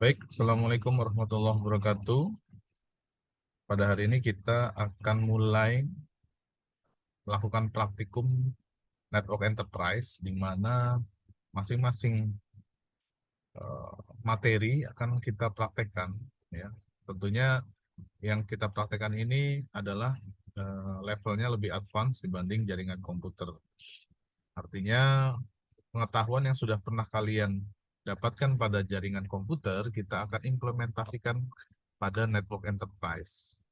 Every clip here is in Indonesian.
Baik, Assalamualaikum warahmatullahi wabarakatuh. Pada hari ini kita akan mulai melakukan praktikum Network Enterprise, di mana masing-masing materi akan kita praktekkan. Ya. Tentunya yang kita praktekkan ini adalah levelnya lebih advance dibanding jaringan komputer. Artinya pengetahuan yang sudah pernah kalian dapatkan pada jaringan komputer, kita akan implementasikan pada Network Enterprise.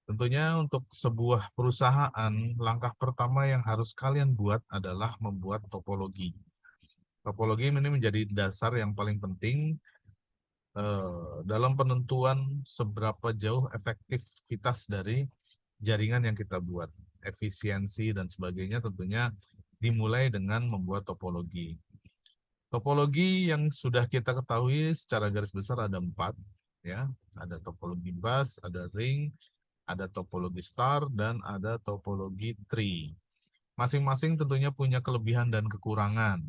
Tentunya untuk sebuah perusahaan, langkah pertama yang harus kalian buat adalah membuat topologi. Topologi ini menjadi dasar yang paling penting dalam penentuan seberapa jauh efektivitas dari jaringan yang kita buat. Efisiensi dan sebagainya tentunya dimulai dengan membuat topologi. Topologi yang sudah kita ketahui secara garis besar ada 4. Ya. Ada topologi bus, ada ring, ada topologi star, dan ada topologi tree. Masing-masing tentunya punya kelebihan dan kekurangan.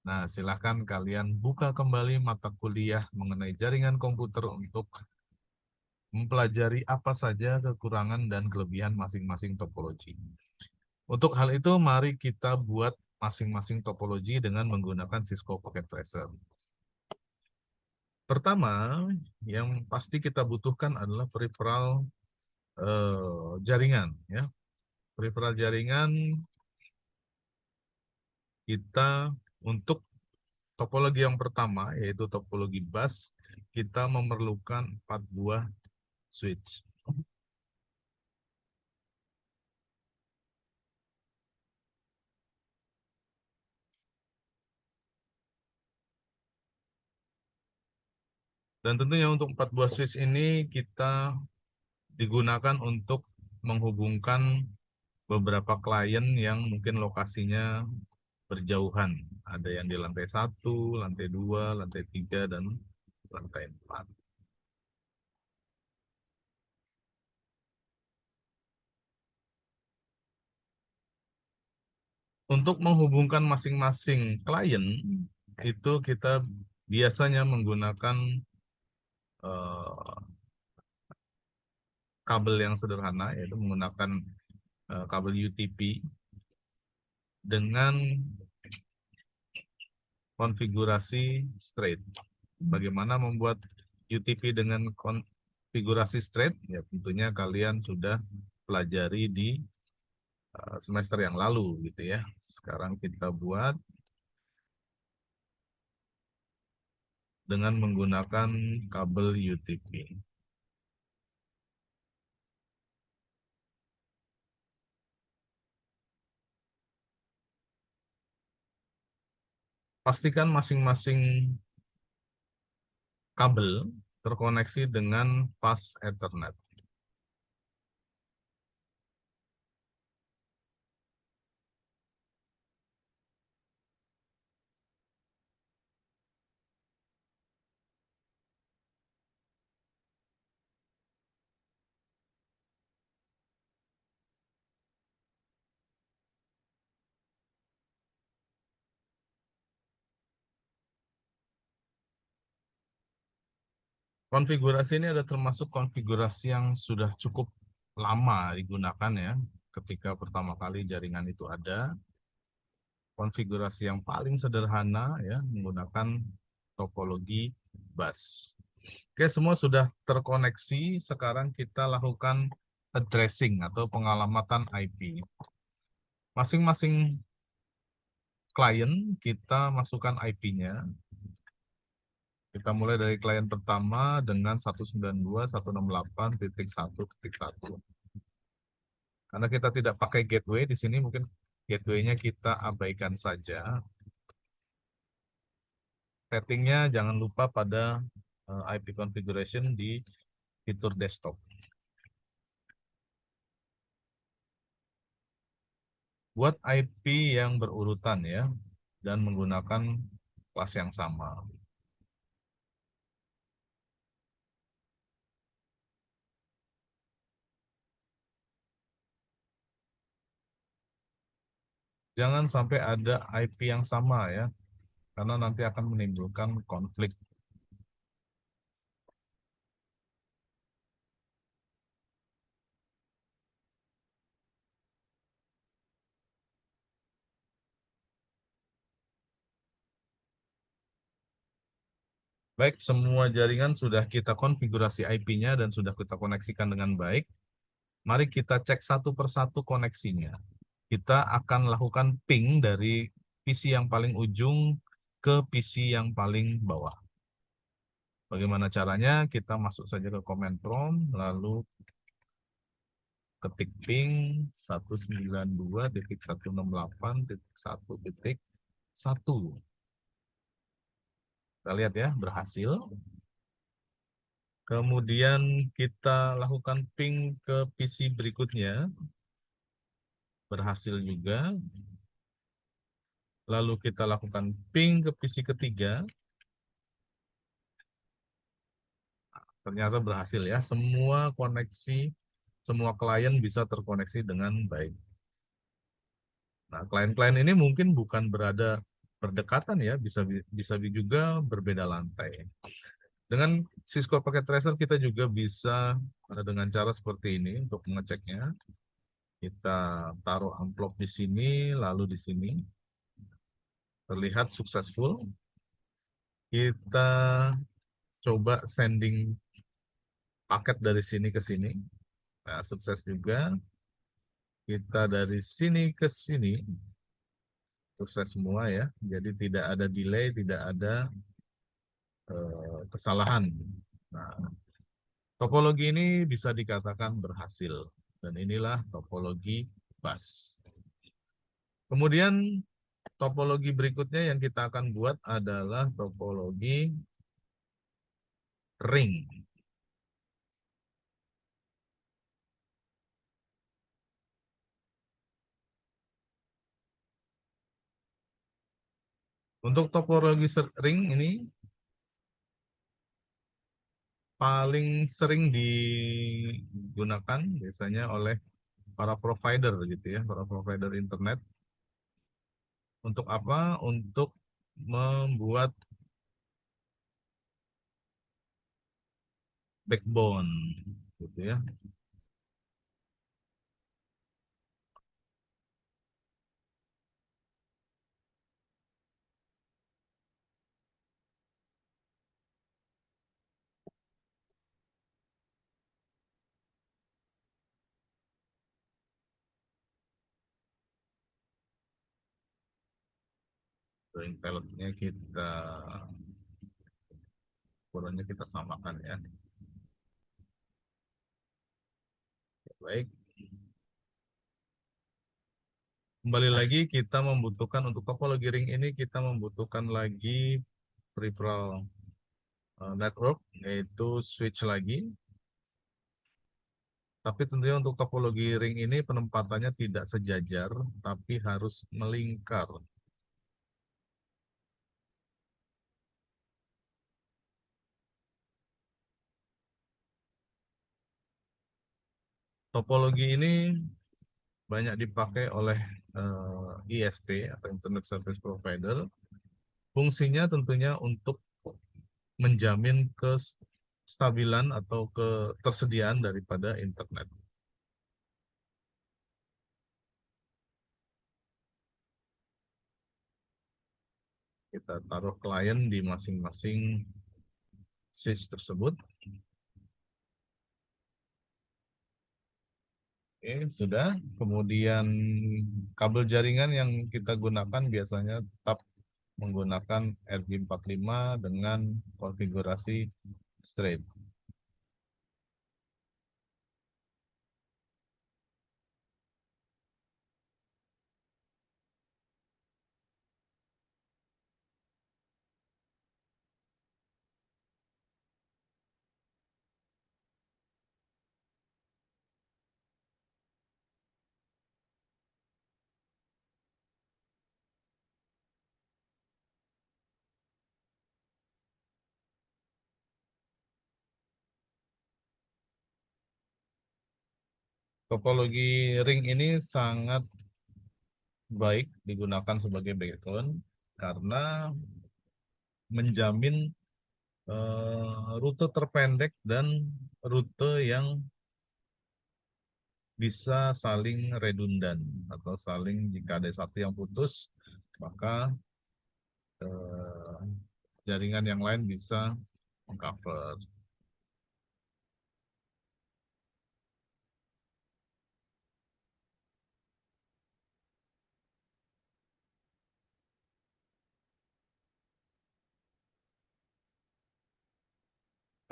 Nah, silahkan kalian buka kembali mata kuliah mengenai jaringan komputer untuk mempelajari apa saja kekurangan dan kelebihan masing-masing topologi. Untuk hal itu, mari kita buat masing-masing topologi dengan menggunakan Cisco Packet Tracer. Pertama, yang pasti kita butuhkan adalah peripheral jaringan, ya. Peripheral jaringan kita untuk topologi yang pertama, yaitu topologi bus, kita memerlukan 4 buah switch. Dan tentunya untuk 4 buah switch ini kita digunakan untuk menghubungkan beberapa klien yang mungkin lokasinya berjauhan. Ada yang di lantai 1, lantai 2, lantai 3, dan lantai 4. Untuk menghubungkan masing-masing klien, itu kita biasanya menggunakan eh, kabel yang sederhana, yaitu menggunakan kabel UTP dengan konfigurasi straight. Bagaimana membuat UTP dengan konfigurasi straight? Ya, tentunya kalian sudah pelajari di semester yang lalu, gitu ya. Sekarang kita buat dengan menggunakan kabel UTP. Pastikan masing-masing kabel terkoneksi dengan fast Ethernet. Konfigurasi ini ada termasuk konfigurasi yang sudah cukup lama digunakan, ya. Ketika pertama kali jaringan itu ada, konfigurasi yang paling sederhana, ya, menggunakan topologi bus. Oke, semua sudah terkoneksi. Sekarang kita lakukan addressing atau pengalamatan IP. Masing-masing klien kita masukkan IP-nya. Kita mulai dari klien pertama dengan 192.168.1.1. Karena kita tidak pakai gateway di sini, mungkin gateway-nya kita abaikan saja. Settingnya jangan lupa pada IP configuration di fitur desktop. Buat IP yang berurutan, ya, dan menggunakan kelas yang sama. Jangan sampai ada IP yang sama, ya, karena nanti akan menimbulkan konflik. Baik, semua jaringan sudah kita konfigurasi IP-nya dan sudah kita koneksikan dengan baik. Mari kita cek satu persatu koneksinya. Kita akan lakukan ping dari PC yang paling ujung ke PC yang paling bawah. Bagaimana caranya? Kita masuk saja ke command prompt, lalu ketik ping 192.168.1.1. Kita lihat ya, berhasil. Kemudian kita lakukan ping ke PC berikutnya, berhasil juga. Lalu kita lakukan ping ke PC ketiga, ternyata berhasil ya. Semua koneksi, semua klien bisa terkoneksi dengan baik. Nah, klien-klien ini mungkin bukan berada berdekatan ya, bisa juga berbeda lantai. Dengan Cisco Packet Tracer kita juga bisa dengan cara seperti ini untuk mengeceknya. Kita taruh amplop di sini, lalu di sini. Terlihat successful. Kita coba sending paket dari sini ke sini. Nah, sukses juga. Kita dari sini ke sini. Sukses semua ya. Jadi tidak ada delay, tidak ada kesalahan. Nah, topologi ini bisa dikatakan berhasil. Dan inilah topologi bus. Kemudian topologi berikutnya yang kita akan buat adalah topologi ring. Untuk topologi ring ini paling sering digunakan biasanya oleh para provider gitu ya, para provider internet. Untuk apa? Untuk membuat backbone gitu ya. Ring pelletnya kita ukurannya kita samakan ya. Baik. Kembali lagi kita membutuhkan untuk topologi ring ini kita membutuhkan lagi peripheral network yaitu switch lagi. Tapi tentunya untuk topologi ring ini penempatannya tidak sejajar, tapi harus melingkar. Topologi ini banyak dipakai oleh ISP atau Internet Service Provider. Fungsinya tentunya untuk menjamin kestabilan atau ketersediaan daripada internet. Kita taruh klien di masing-masing switch tersebut. Oke, sudah. Kemudian kabel jaringan yang kita gunakan biasanya tetap menggunakan RJ45 dengan konfigurasi straight. Topologi ring ini sangat baik digunakan sebagai backbone karena menjamin rute terpendek dan rute yang bisa saling redundan atau saling jika ada satu yang putus maka jaringan yang lain bisa mengcover.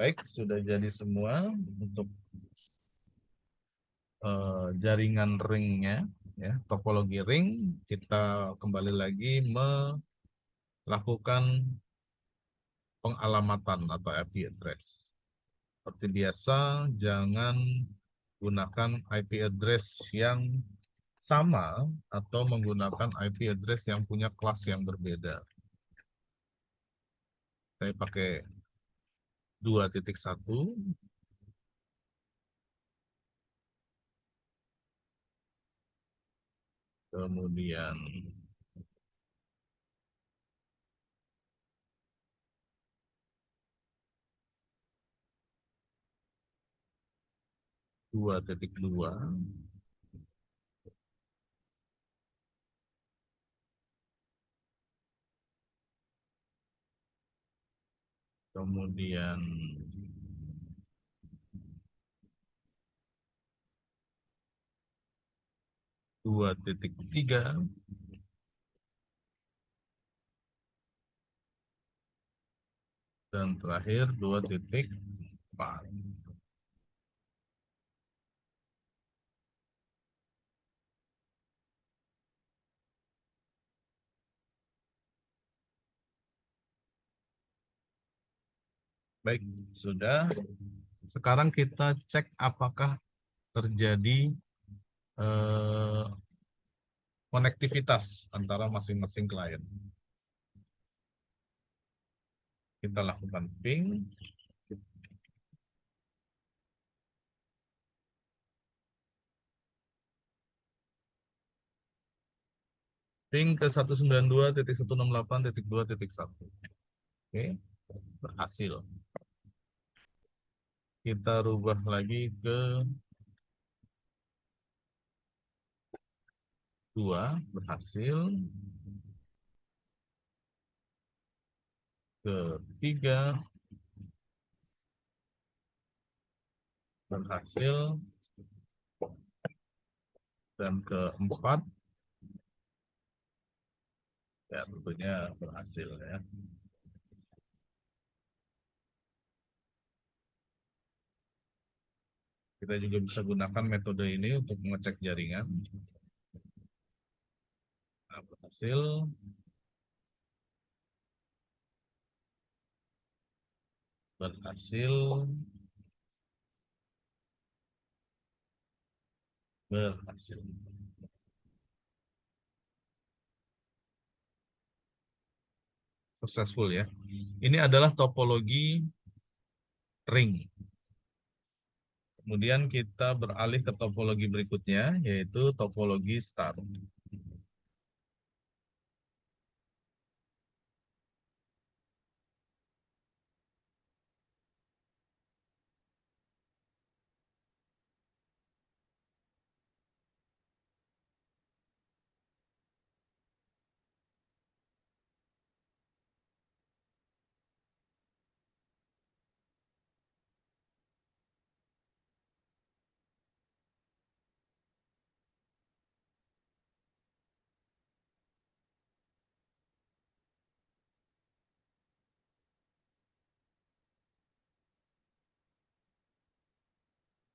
Baik, sudah jadi semua untuk jaringan ringnya, ya, topologi ring. Kita kembali lagi melakukan pengalamatan atau IP address. Seperti biasa, jangan gunakan IP address yang sama atau menggunakan IP address yang punya kelas yang berbeda. Saya pakai 2.1, kemudian 2.2, kemudian 2.3, dan terakhir 2.4. Baik, sudah. Sekarang kita cek apakah terjadi eh, konektivitas antara masing-masing klien. Kita lakukan ping, ke 192.168.2.1. Oke, berhasil. Kita rubah lagi ke 2, berhasil. Ke 3, berhasil. Dan ke 4, ya tentunya berhasil ya. Kita juga bisa gunakan metode ini untuk mengecek jaringan. Nah, berhasil, berhasil, berhasil. Successful ya. Ini adalah topologi ring. Kemudian kita beralih ke topologi berikutnya, yaitu topologi star.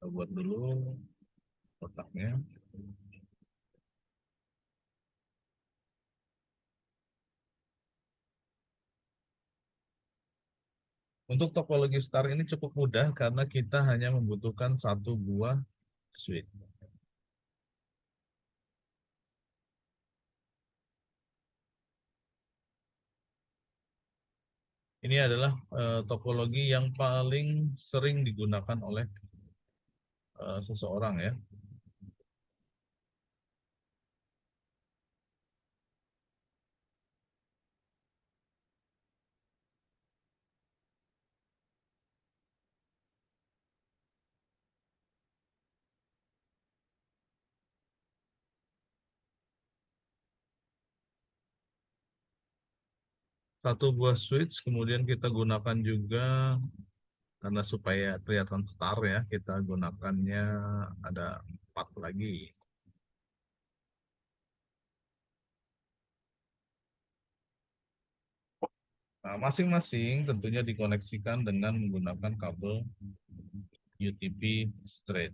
Kita buat dulu kotaknya. Untuk topologi star ini cukup mudah karena kita hanya membutuhkan satu buah switch. Ini adalah topologi yang paling sering digunakan oleh seseorang ya. satu buah switch, kemudian kita gunakan juga karena supaya kelihatan star ya, kita gunakannya ada 4 lagi. Nah, masing-masing tentunya dikoneksikan dengan menggunakan kabel UTP straight.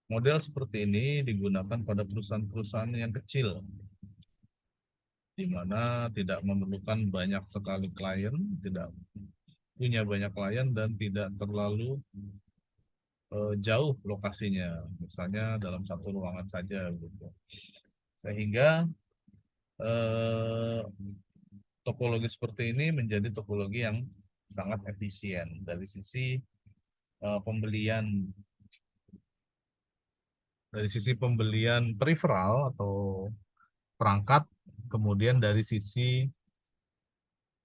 Model seperti ini digunakan pada perusahaan-perusahaan yang kecil, di mana tidak memerlukan banyak sekali klien, tidak punya banyak klien, dan tidak terlalu jauh lokasinya, misalnya dalam satu ruangan saja, gitu. Sehingga eh, topologi seperti ini menjadi topologi yang sangat efisien dari sisi pembelian peripheral atau perangkat, kemudian dari sisi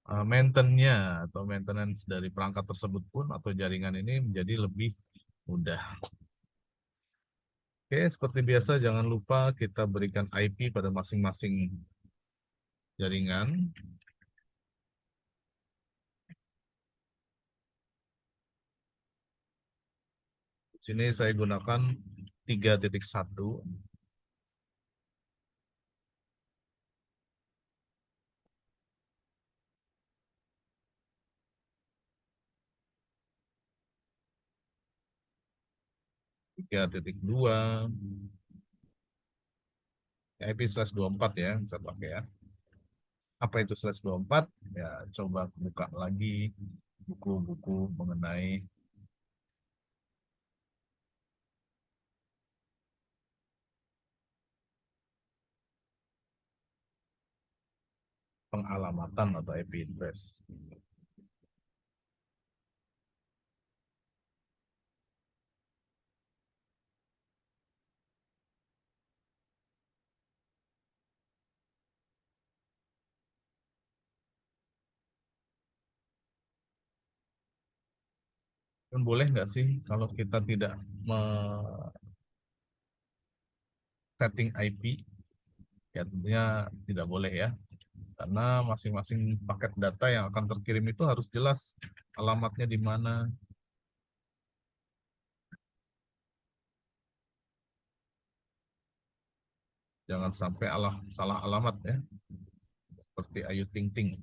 maintenance dari perangkat tersebut pun atau jaringan ini menjadi lebih mudah. Oke, seperti biasa jangan lupa kita berikan IP pada masing-masing jaringan. Di sini saya gunakan 3.1. Tiga titik dua, IP/24 ya, bisa pakai ya. Apa itu /24? Ya, coba buka lagi buku-buku mengenai pengalamatan atau IP address. Dan boleh nggak sih kalau kita tidak setting IP? Ya tentunya tidak boleh ya, karena masing-masing paket data yang akan terkirim itu harus jelas alamatnya di mana. Jangan sampai salah alamat ya, seperti Ayu Ting Ting.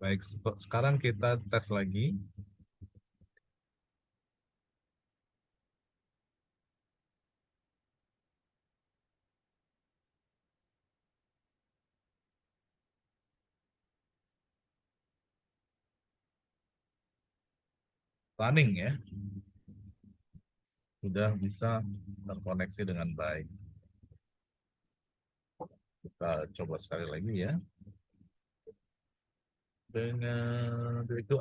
Baik, sekarang kita tes lagi. Running ya, sudah bisa terkoneksi dengan baik. Kita coba sekali lagi ya. Dengan itu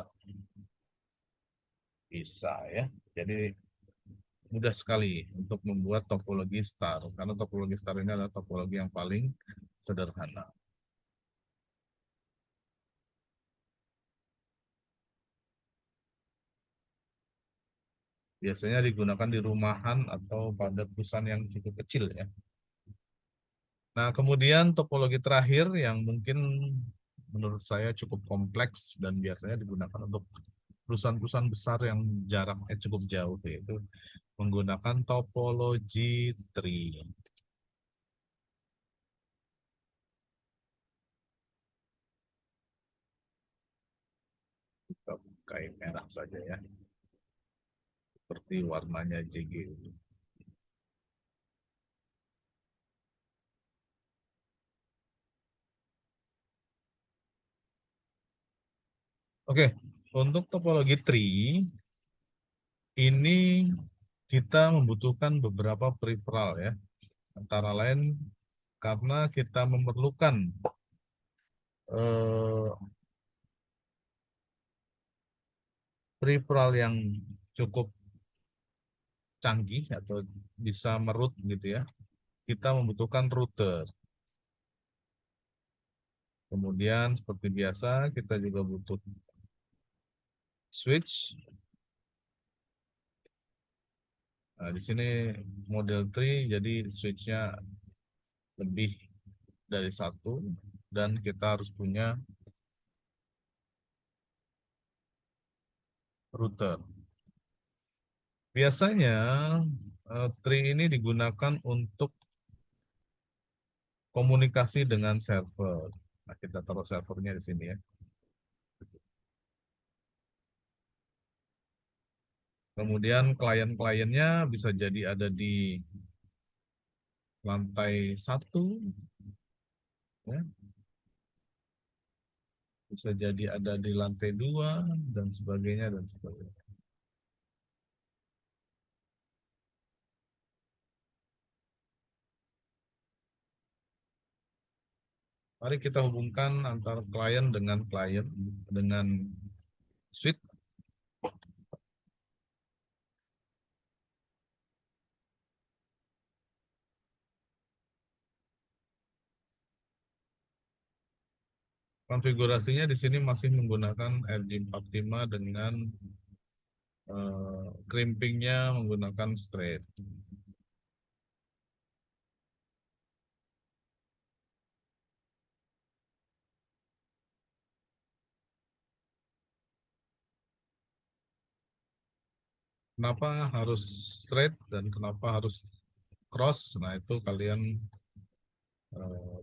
bisa ya. Jadi mudah sekali untuk membuat topologi star, karena topologi star ini adalah topologi yang paling sederhana. Biasanya digunakan di rumahan atau pada perusahaan yang cukup kecil ya. Nah, kemudian topologi terakhir yang mungkin menurut saya cukup kompleks dan biasanya digunakan untuk perusahaan-perusahaan besar yang jaraknya cukup jauh, yaitu menggunakan topologi tree. Kita pakai merah saja ya, seperti warnanya JG. Oke, untuk topologi tree ini kita membutuhkan beberapa peripheral ya. Antara lain karena kita memerlukan eh, peripheral yang cukup canggih atau bisa merut gitu ya, kita membutuhkan router. Kemudian seperti biasa kita juga butuh switch. Nah, di sini model 3 jadi switchnya lebih dari satu dan kita harus punya router. Biasanya tree ini digunakan untuk komunikasi dengan server. Nah, kita taruh servernya di sini ya. Kemudian klien-kliennya bisa jadi ada di lantai satu, ya. Bisa jadi ada di lantai dua dan sebagainya dan sebagainya. Mari kita hubungkan antara klien dengan switch. Konfigurasinya di sini masih menggunakan RJ45 dengan crimpingnya menggunakan straight. Kenapa harus straight dan kenapa harus cross? Nah, itu kalian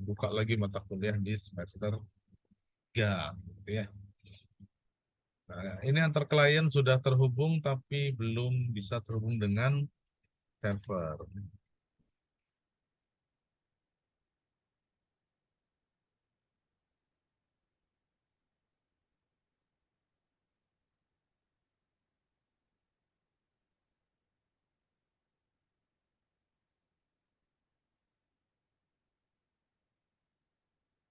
buka lagi mata kuliah di semester 3, gitu ya. Nah, ini antar klien sudah terhubung tapi belum bisa terhubung dengan server.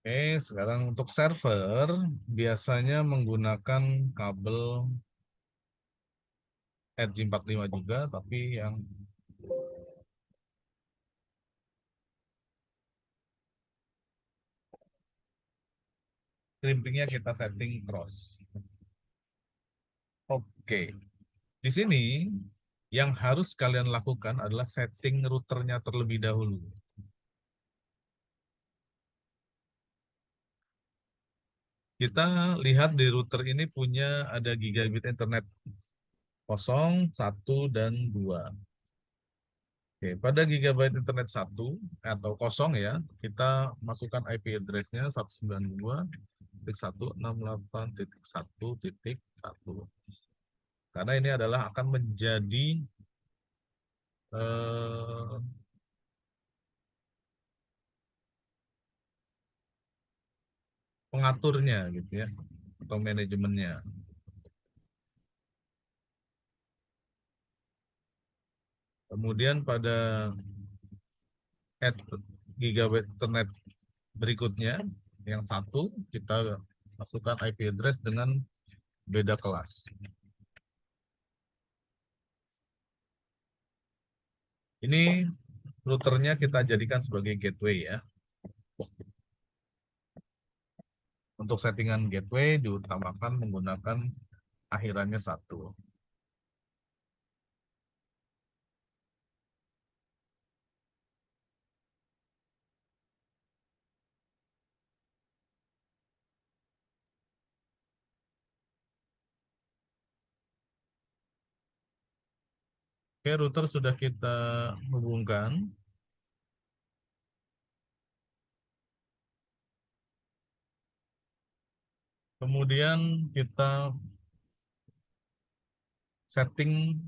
Oke, sekarang untuk server biasanya menggunakan kabel RJ45 juga, tapi yang crimpingnya kita setting cross. Oke, di sini yang harus kalian lakukan adalah setting routernya terlebih dahulu. Kita lihat di router ini punya ada gigabit internet kosong, satu, dan dua. Oke, pada gigabyte internet satu atau kosong ya, kita masukkan IP address-nya 192.168.1.1. Karena ini adalah akan menjadi eh, pengaturnya gitu ya, atau manajemennya. Kemudian pada add gigabyte internet berikutnya, yang satu, kita masukkan IP address dengan beda kelas. Ini routernya kita jadikan sebagai gateway ya. Untuk settingan gateway diutamakan menggunakan akhirannya satu. Oke, router sudah kita hubungkan. Kemudian kita setting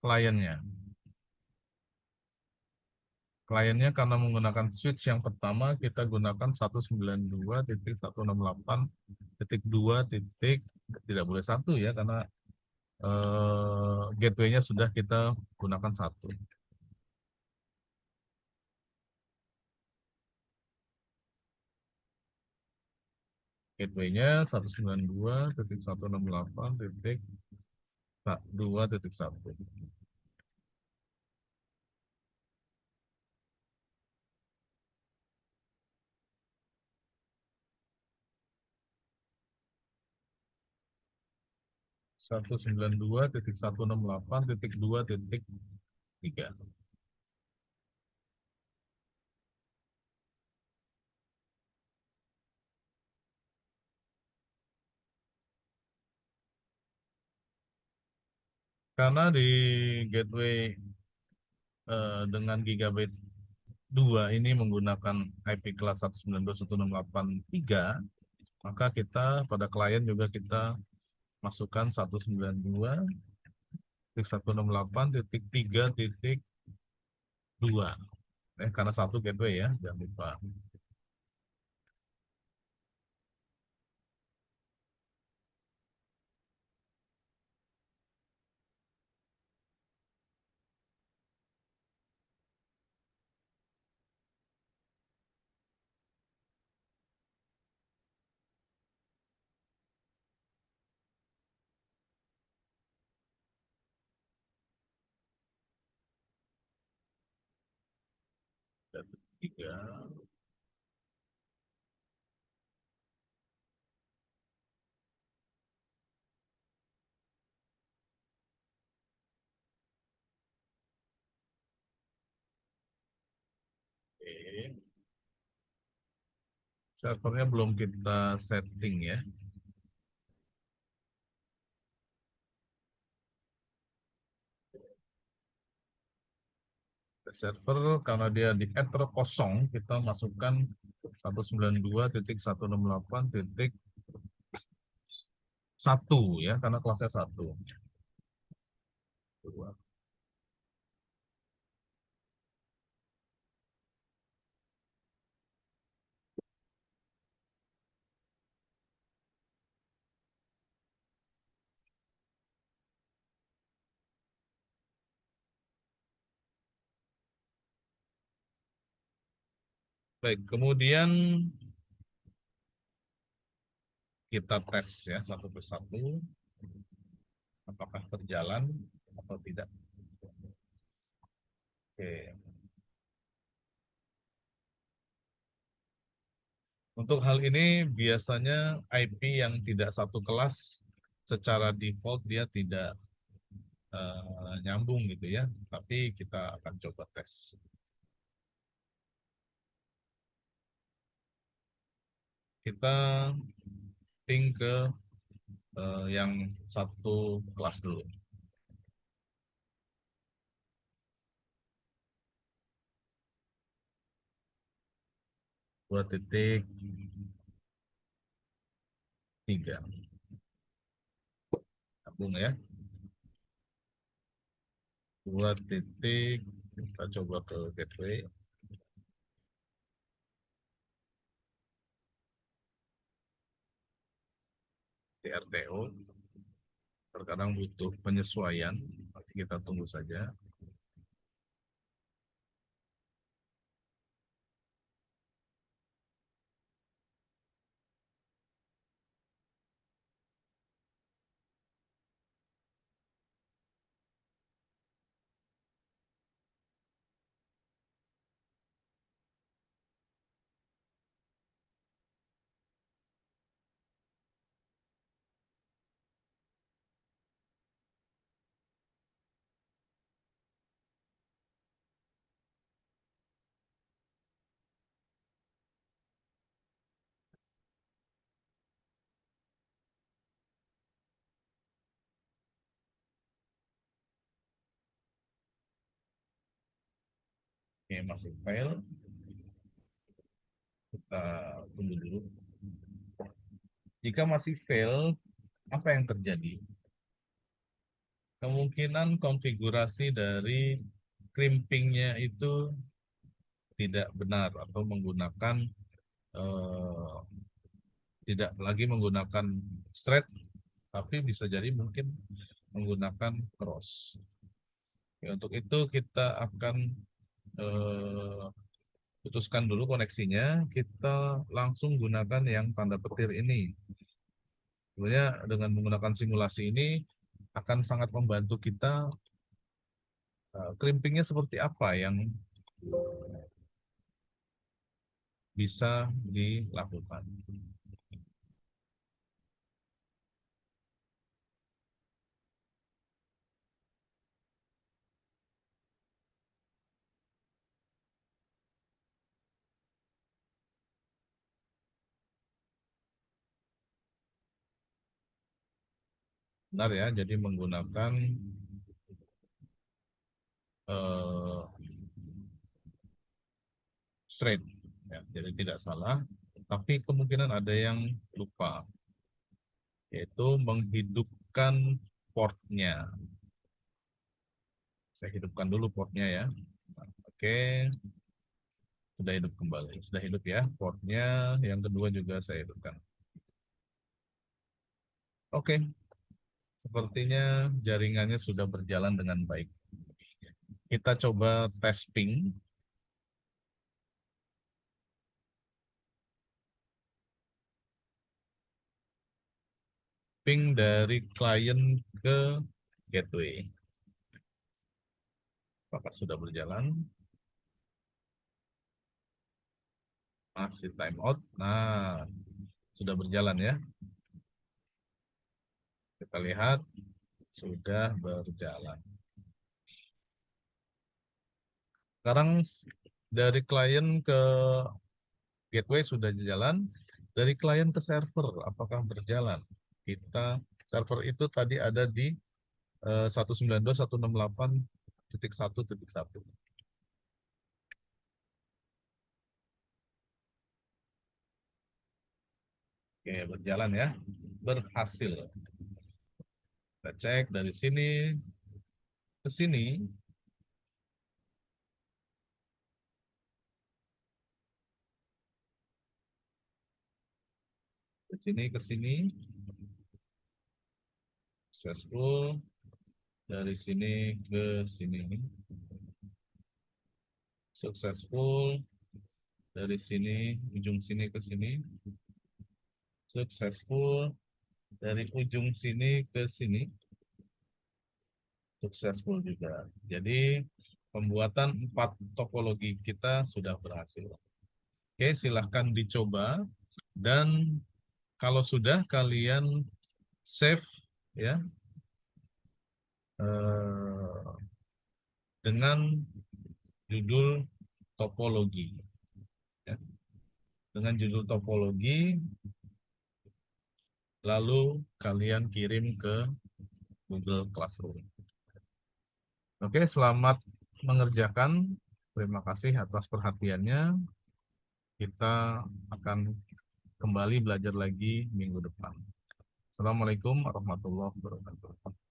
kliennya. Kliennya karena menggunakan switch yang pertama kita gunakan 192.168.2. Tidak boleh satu ya karena gateway-nya sudah kita gunakan satu. Gateway-nya 192.168.2.1. 192.168.2.3. Karena di gateway dengan gigabit 2 ini menggunakan IP kelas 192.168.3, maka kita pada klien juga kita masukkan 192.168.3.2. Karena satu gateway ya, jangan lupa. Tiga. Oke. Servernya belum kita setting ya. Server karena dia di ether kosong, kita masukkan 192.168.1 ya, karena kelasnya 1. Baik, kemudian kita tes ya satu persatu, apakah berjalan atau tidak. Oke. Untuk hal ini biasanya IP yang tidak satu kelas secara default dia tidak nyambung gitu ya, tapi kita akan coba tes. Kita ping ke yang satu kelas dulu. 2.3. Sambung ya. 2 titik, kita coba ke gateway. TRTO. Terkadang butuh penyesuaian, nanti kita tunggu saja. Oke, masih fail. Kita tunggu dulu. Jika masih fail, apa yang terjadi? Kemungkinan konfigurasi dari crimpingnya itu tidak benar atau menggunakan eh, tidak lagi menggunakan straight, tapi bisa jadi mungkin menggunakan cross. Ya, untuk itu kita akan eh, putuskan dulu koneksinya, kita langsung gunakan yang tanda petir ini. Sebenarnya dengan menggunakan simulasi ini akan sangat membantu kita crimpingnya seperti apa yang bisa dilakukan. Benar ya, jadi menggunakan eh, straight, ya, jadi tidak salah. Tapi kemungkinan ada yang lupa, yaitu menghidupkan portnya. Saya hidupkan dulu portnya ya. Nah, oke, sudah hidup kembali. Sudah hidup ya portnya. Yang kedua juga saya hidupkan. Oke, sepertinya jaringannya sudah berjalan dengan baik. Kita coba tes ping. Ping dari klien ke gateway. Apakah sudah berjalan? Masih timeout. Nah, sudah berjalan ya. Kita lihat sudah berjalan. Sekarang dari klien ke gateway sudah jalan. Dari klien ke server, apakah berjalan? Kita server itu tadi ada di 192.168.1.1. Oke, berjalan ya. Berhasil. Kita cek dari sini ke sini. Ke sini ke sini. Successful. Dari sini ke sini. Successful. Dari sini, ujung sini ke sini. Successful. Dari ujung sini ke sini. Successful juga. Jadi pembuatan 4 topologi kita sudah berhasil. Oke, silahkan dicoba dan kalau sudah kalian save ya dengan judul topologi. Ya. Dengan judul topologi, lalu kalian kirim ke Google Classroom. Oke, selamat mengerjakan. Terima kasih atas perhatiannya. Kita akan kembali belajar lagi minggu depan. Assalamualaikum warahmatullahi wabarakatuh.